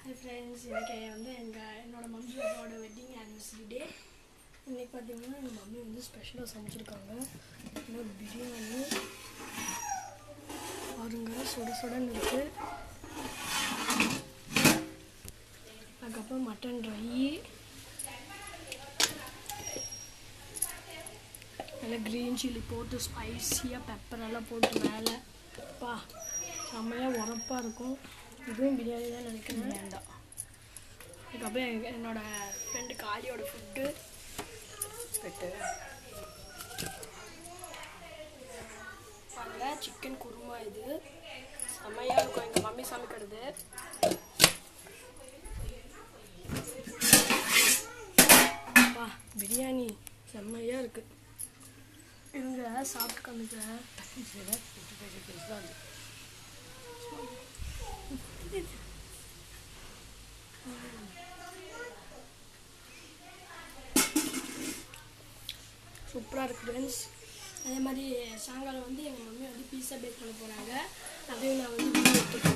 Hi friends, எனக்கு வந்து என்னோட மம்மியோட வெட்டிங் ஆனிவர்சரி டே. இன்றைக்கி பார்த்தீங்கன்னா எங்கள் மம்மி வந்து ஸ்பெஷலாக சமைச்சிருக்காங்க. இன்னொரு பிரியாணி பாருங்க, சுட சுடன்னு இருக்குது. அதுக்கப்புறம் மட்டன் ட்ரை, நல்லா க்ரீன் சில்லி போட்டு ஸ்பைஸியாக பெப்பரெல்லாம் போட்டு மேலே பா செம்மையாக உரப்பாக இருக்கும். இதுவும் பிரியாணி தான் நினைக்கிறேன். வேண்டாம். அதுக்கப்புறம் என்னோடய ஃப்ரெண்டு காளியோட ஃபுட்டு பாருங்க, சிக்கன் குருமா. இது செம்மையாக இருக்கும், எங்கள் மம்மி சமைக்கிறது. பா பிரியாணி செம்மையாக இருக்குது. இவங்க சாப்பிட்டு காமிக்கிறேன். சூப்பராக இருக்குது ஃப்ரெண்ட்ஸ். அதே மாதிரி சாயங்காலம் வந்து எங்கள் மம்மி வந்து பீஸா பேக் பண்ண போகிறாங்க. அதையும் நான் வந்து